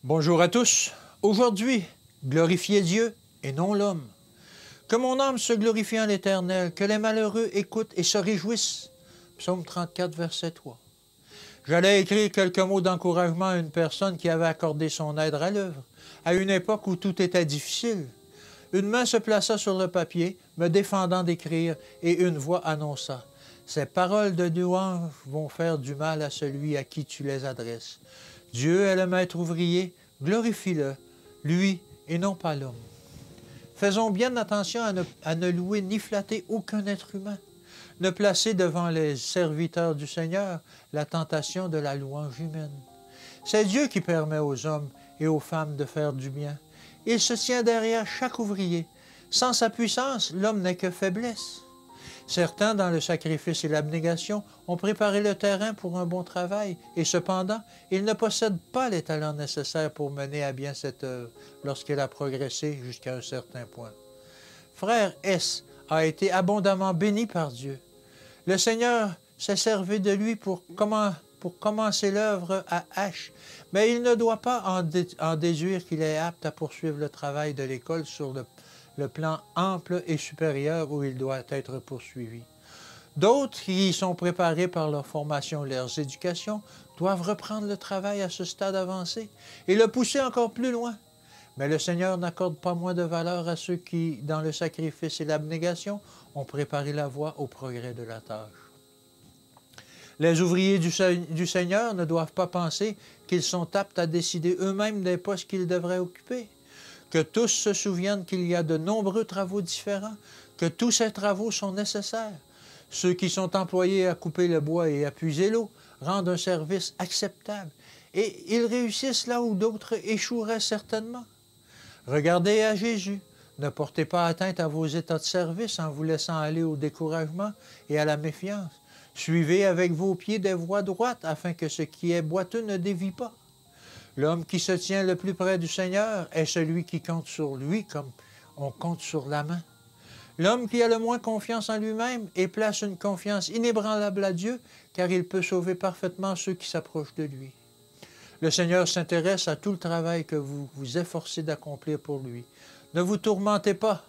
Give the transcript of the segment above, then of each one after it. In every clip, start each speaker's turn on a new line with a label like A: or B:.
A: Bonjour à tous. Aujourd'hui, glorifiez Dieu et non l'homme. Que mon âme se glorifie en l'Éternel, que les malheureux écoutent et se réjouissent. Psaume 34, verset 3. J'allais écrire quelques mots d'encouragement à une personne qui avait accordé son aide à l'œuvre, à une époque où tout était difficile. Une main se plaça sur le papier, me défendant d'écrire, et une voix annonça « Ces paroles de louange vont faire du mal à celui à qui tu les adresses. Dieu est le maître ouvrier, glorifie-le, lui et non pas l'homme. » Faisons bien attention à ne louer ni flatter aucun être humain, ne placer devant les serviteurs du Seigneur la tentation de la louange humaine. C'est Dieu qui permet aux hommes et aux femmes de faire du bien. Il se tient derrière chaque ouvrier. Sans sa puissance, l'homme n'est que faiblesse. Certains, dans le sacrifice et l'abnégation, ont préparé le terrain pour un bon travail, et cependant, ils ne possèdent pas les talents nécessaires pour mener à bien cette œuvre lorsqu'elle a progressé jusqu'à un certain point. Frère S. a été abondamment béni par Dieu. Le Seigneur s'est servi de lui pour commencer l'œuvre à H, mais il ne doit pas en déduire qu'il est apte à poursuivre le travail de l'école sur le plan ample et supérieur où il doit être poursuivi. D'autres qui y sont préparés par leur formation et leur éducation doivent reprendre le travail à ce stade avancé et le pousser encore plus loin. Mais le Seigneur n'accorde pas moins de valeur à ceux qui, dans le sacrifice et l'abnégation, ont préparé la voie au progrès de la tâche. Les ouvriers du Seigneur ne doivent pas penser qu'ils sont aptes à décider eux-mêmes des postes qu'ils devraient occuper. Que tous se souviennent qu'il y a de nombreux travaux différents, que tous ces travaux sont nécessaires. Ceux qui sont employés à couper le bois et à puiser l'eau rendent un service acceptable, et ils réussissent là où d'autres échoueraient certainement. Regardez à Jésus. Ne portez pas atteinte à vos états de service en vous laissant aller au découragement et à la méfiance. Suivez avec vos pieds des voies droites afin que ce qui est boiteux ne dévie pas. L'homme qui se tient le plus près du Seigneur est celui qui compte sur lui comme on compte sur la main. L'homme qui a le moins confiance en lui-même et place une confiance inébranlable à Dieu, car il peut sauver parfaitement ceux qui s'approchent de lui. Le Seigneur s'intéresse à tout le travail que vous vous efforcez d'accomplir pour lui. Ne vous tourmentez pas.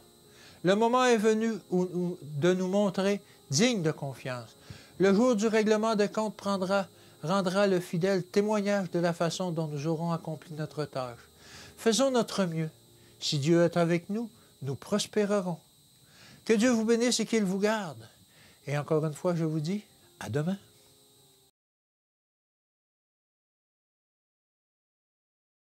A: Le moment est venu de nous montrer dignes de confiance. Le jour du règlement de compte rendra le fidèle témoignage de la façon dont nous aurons accompli notre tâche. Faisons notre mieux. Si Dieu est avec nous, nous prospérerons. Que Dieu vous bénisse et qu'il vous garde. Et encore une fois, je vous dis, à demain.